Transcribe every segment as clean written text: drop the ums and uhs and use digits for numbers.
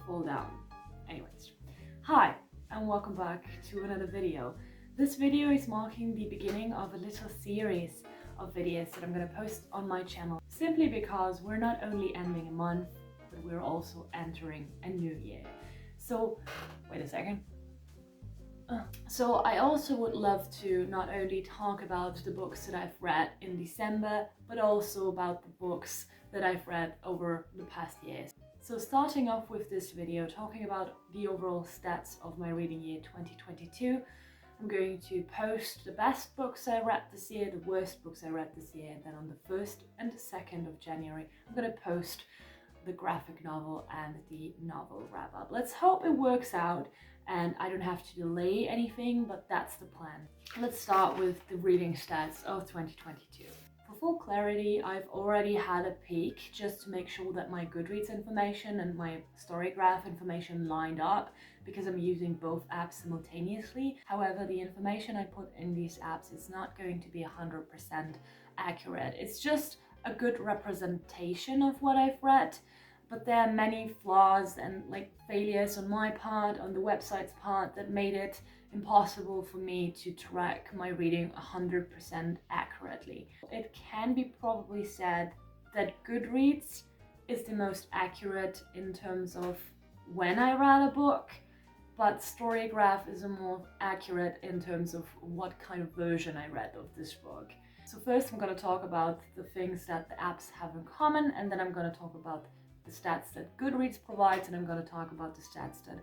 fall down. Anyways, hi and welcome back to another video. This video is marking the beginning of a little series of videos that I'm going to post on my channel, simply because we're not only ending a month, but we're also entering a new year. So, wait a second. So I also would love to not only talk about the books that I've read in December, but also about the books that I've read over the past years. So starting off with this video, talking about the overall stats of my reading year 2022, I'm going to post the best books I read this year, the worst books I read this year, and then on the 1st and the 2nd of January, I'm going to post the graphic novel and the novel wrap-up. Let's hope it works out and I don't have to delay anything, but that's the plan. Let's start with the reading stats of 2022. For full clarity, I've already had a peek just to make sure that my Goodreads information and my Storygraph information lined up, because I'm using both apps simultaneously. However, the information I put in these apps is not going to be 100% accurate. It's just a good representation of what I've read, but there are many flaws and failures on my part, on the website's part, that made it impossible for me to track my reading 100% accurately. It can be probably said that Goodreads is the most accurate in terms of when I read a book, but Storygraph is a more accurate in terms of what kind of version I read of this book. So first I'm going to talk about the things that the apps have in common, and then I'm going to talk about the stats that Goodreads provides, and I'm going to talk about the stats that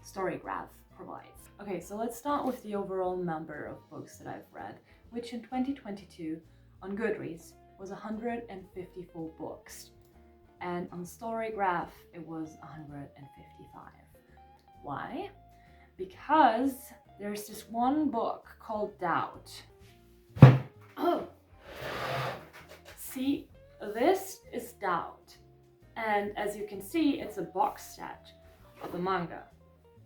Storygraph provides. Okay, so let's start with the overall number of books that I've read, which in 2022 on Goodreads was 154 books, and on Storygraph it was 155. Why? Because there's this one book called Doubt. Oh! See, this is Doubt. And as you can see, it's a box set of the manga.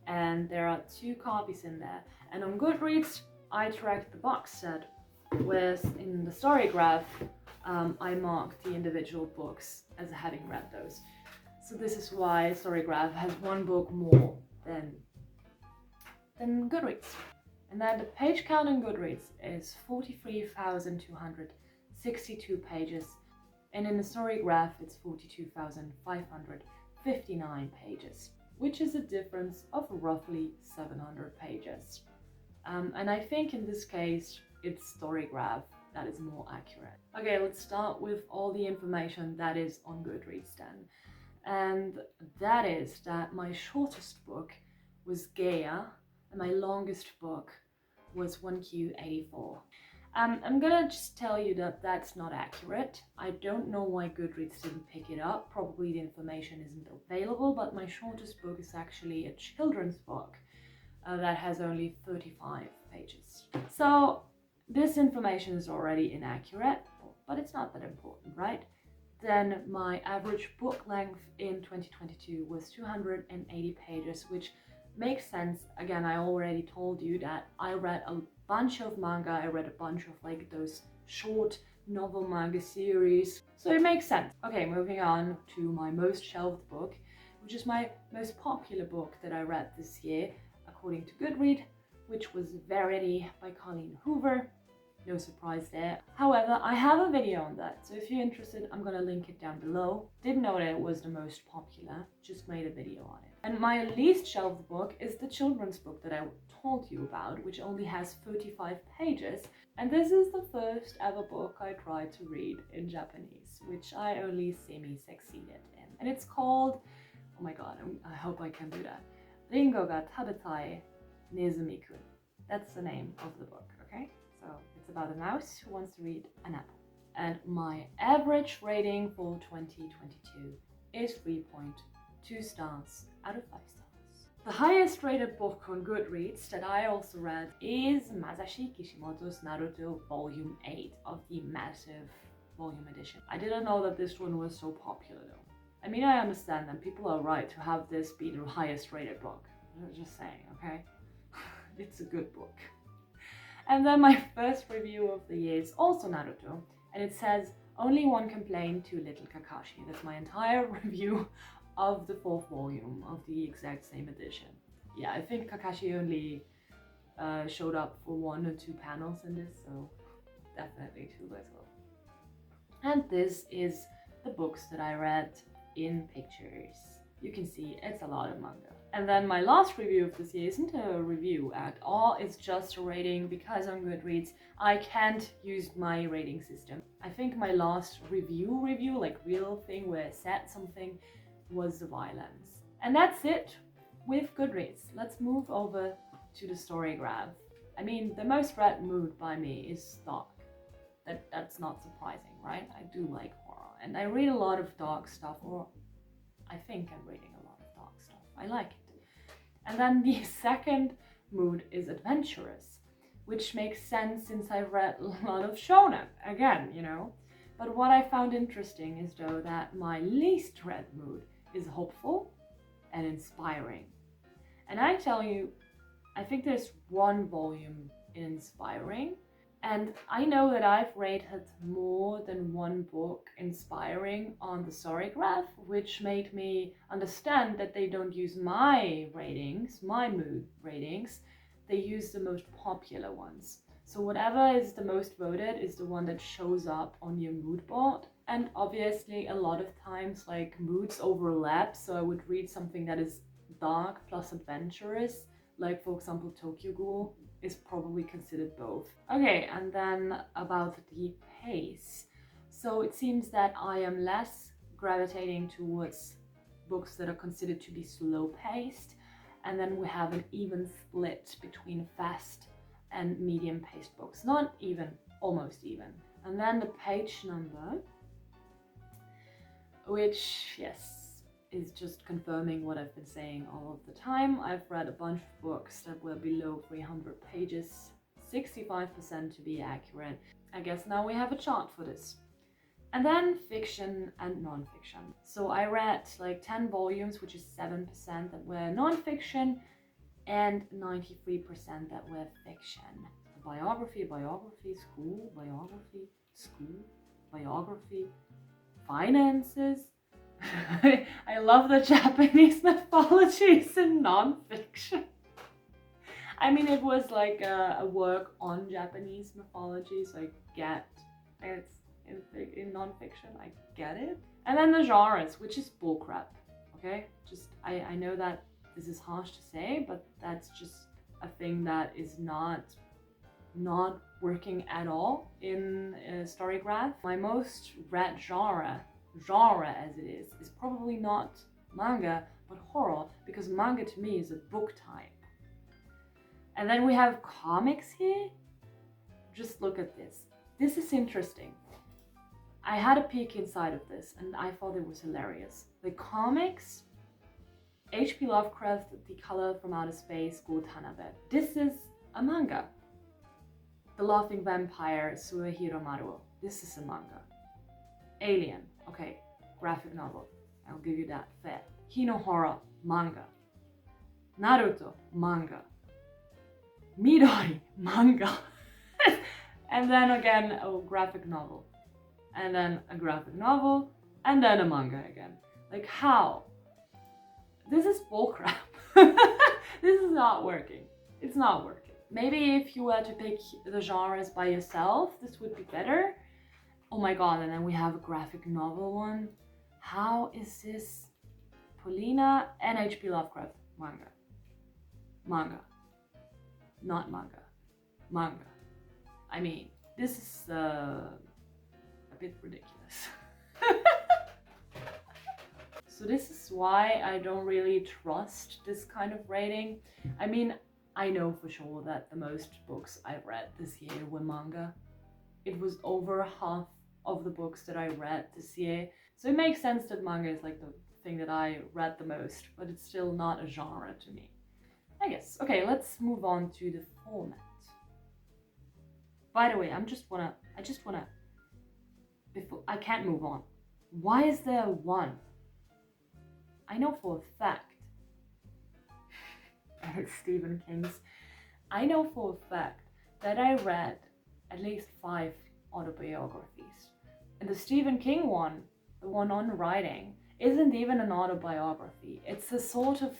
And there are 2 copies in there. And on Goodreads, I tracked the box set, whereas in the Storygraph, I marked the individual books as having read those. So this is why Storygraph has 1 book more than Goodreads. And then the page count on Goodreads is 43,262 pages. And in the Storygraph, it's 42,559 pages, which is a difference of roughly 700 pages. And I think in this case, it's Storygraph that is more accurate. Okay, let's start with all the information that is on Goodreads then. And that is that my shortest book was Gaia, and my longest book was 1Q84. I'm gonna just tell you that that's not accurate. I don't know why Goodreads didn't pick it up. Probably the information isn't available, but my shortest book is actually a children's book that has only 35 pages. So this information is already inaccurate, but it's not that important, right? Then my average book length in 2022 was 280 pages, which makes sense. Again, I already told you that I read a bunch of manga. I read a bunch of those short novel manga series, so it makes sense. Okay, moving on to my most shelved book, which is my most popular book that I read this year, according to Goodreads, which was Verity by Colleen Hoover. No surprise there. However, I have a video on that, so if you're interested, I'm gonna link it down below. Didn't know that it was the most popular, just made a video on it. And my least shelved book is the children's book that I told you about, which only has 35 pages. And this is the first ever book I tried to read in Japanese, which I only semi-succeeded in. And it's called, oh my god, I hope I can do that, Ringo ga tabetai Nezumi-kun. That's the name of the book, okay? So it's about a mouse who wants to read an apple. And my average rating for 2022 is 3.2 stars out of 5 stars. The highest rated book on Goodreads that I also read is Masashi Kishimoto's Naruto Volume 8 of the massive volume edition. I didn't know that this one was so popular though. I mean, I understand that people are right to have this be the highest rated book. I'm just saying, okay? It's a good book. And then my first review of the year is also Naruto, and it says, only one complaint, too little Kakashi. That's my entire review of the 4th volume of the exact same edition. Yeah, I think Kakashi only showed up for 1 or 2 panels in this, so definitely too little. And this is the books that I read in pictures. You can see it's a lot of manga. And then my last review of this year isn't a review at all, it's just a rating because on Goodreads I can't use my rating system. I think my last review, like real thing where I said something, was The Violence. And that's it with Goodreads. Let's move over to the story graph. I mean, the most read mood by me is dark. That's not surprising, right? I do like horror and I read a lot of dark stuff, or I think I'm reading a lot of dark stuff. I like it. And then the second mood is adventurous, which makes sense since I've read a lot of shonen, again, you know. But what I found interesting is though that my least read mood is hopeful and inspiring. And I tell you, I think there's one volume in inspiring, and I know that I've rated more than one book inspiring on the story graph, which made me understand that they don't use my ratings, my mood ratings, they use the most popular ones. So whatever is the most voted is the one that shows up on your mood board. And obviously a lot of times like moods overlap, so I would read something that is dark plus adventurous, like for example Tokyo Ghoul is probably considered both. Okay, and then about the pace. So it seems that I am less gravitating towards books that are considered to be slow paced, and then we have an even split between fast and medium paced books. Not even, almost even. And then the page number, which, yes, is just confirming what I've been saying all of the time. I've read a bunch of books that were below 300 pages, 65% to be accurate. I guess now we have a chart for this. And then fiction and non-fiction. So I read like 10 volumes, which is 7% that were non-fiction and 93% that were fiction. Biography, school, biography, finances. I love the Japanese mythologies in non-fiction. I mean, it was like a work on Japanese mythology, so I get it's in non-fiction, I get it. And then the genres, which is bullcrap, okay? Just, I know that this is harsh to say, but that's just a thing that is not working at all in Storygraph. My most read genre as it is probably not manga, but horror, because manga to me is a book type. And then we have comics here. Just look at this. This is interesting. I had a peek inside of this and I thought it was hilarious. The comics, H.P. Lovecraft, The Color from Outer Space, Go Tanabe. This is a manga. The Laughing Vampire, Suehiro Maruo. This is a manga. Alien, okay, graphic novel. I'll give you that, fair. Hinohara, manga. Naruto, manga. Midori, manga. And then again, a graphic novel. And then a graphic novel. And then a manga again. Like, how? This is bullcrap. This is not working. It's not working. Maybe if you were to pick the genres by yourself, this would be better. Oh my god, and then we have a graphic novel one. How is this? Polina and H.P. Lovecraft. Manga. Manga. Not manga. Manga. I mean, this is a bit ridiculous. So this is why I don't really trust this kind of rating. I mean, I know for sure that the most books I've read this year were manga. It was over half of the books that I read this year. So it makes sense that manga is like the thing that I read the most, but it's still not a genre to me, I guess. Okay, let's move on to the format. By the way, I can't move on. Why is there one? I know for a fact, it's Stephen King's. I know for a fact that I read at least 5 autobiographies. And the Stephen King one, the one on writing, isn't even an autobiography. It's a sort of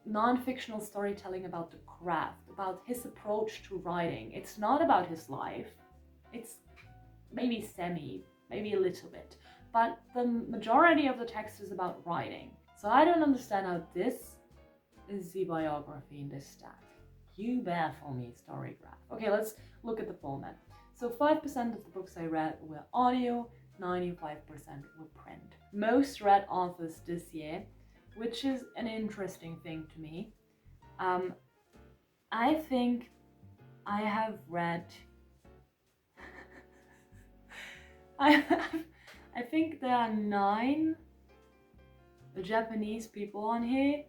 non-fictional storytelling about the craft, about his approach to writing. It's not about his life. It's maybe maybe a little bit, but the majority of the text is about writing. So I don't understand how this is the biography in this stack. You baffle me, Storygraph. Okay, let's look at the format. So 5% of the books I read were audio, 95% were print. Most read authors this year, which is an interesting thing to me. I think I have read I think there are 9 Japanese people on here,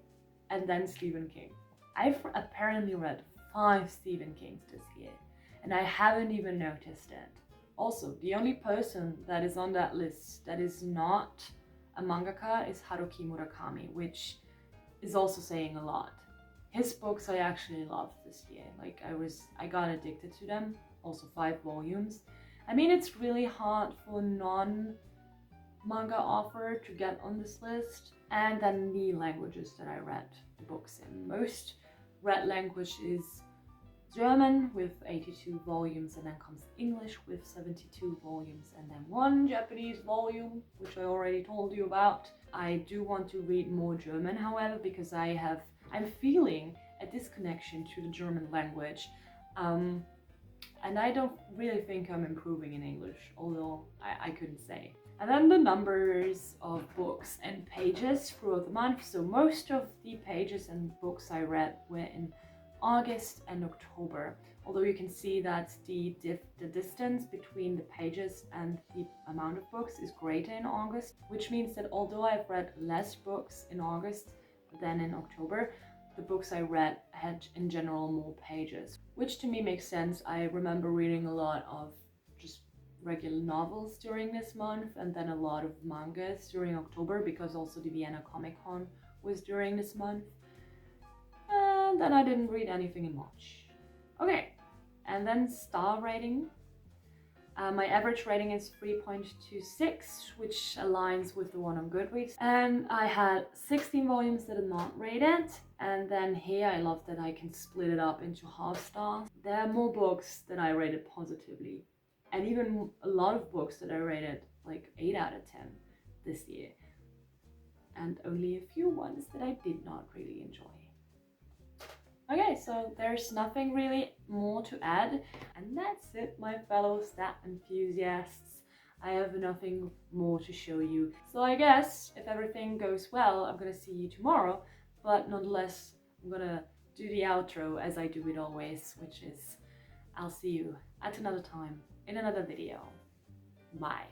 and then Stephen King. I've apparently read 5 Stephen Kings this year, and I haven't even noticed it. Also, the only person that is on that list that is not a mangaka is Haruki Murakami, which is also saying a lot. His books I actually loved this year. Like I got addicted to them. Also 5 volumes. I mean, it's really hard for a non-manga author to get on this list. And then the languages that I read the books in. Most read language is German with 82 volumes, and then comes English with 72 volumes, and then 1 Japanese volume, which I already told you about. I do want to read more German, however, because I'm feeling a disconnection to the German language. And I don't really think I'm improving in English, although I couldn't say. And then the numbers of books and pages throughout the month. So most of the pages and books I read were in August and October, although you can see that the distance between the pages and the amount of books is greater in August, which means that although I've read less books in August than in October, the books I read had in general more pages, which to me makes sense. I remember reading a lot of just regular novels during this month, and then a lot of mangas during October, because also the Vienna Comic Con was during this month. And then I didn't read anything in March. Okay, and then star rating. My average rating is 3.26, which aligns with the one on Goodreads. And I had 16 volumes that are not rated. And then here I love that I can split it up into half stars. There are more books that I rated positively. And even a lot of books that I rated like 8 out of 10 this year. And only a few ones that I did not really enjoy. Okay, so there's nothing really more to add, and that's it, my fellow stat enthusiasts. I have nothing more to show you. So I guess if everything goes well, I'm gonna see you tomorrow, but nonetheless, I'm gonna do the outro as I do it always, which is I'll see you at another time in another video. Bye.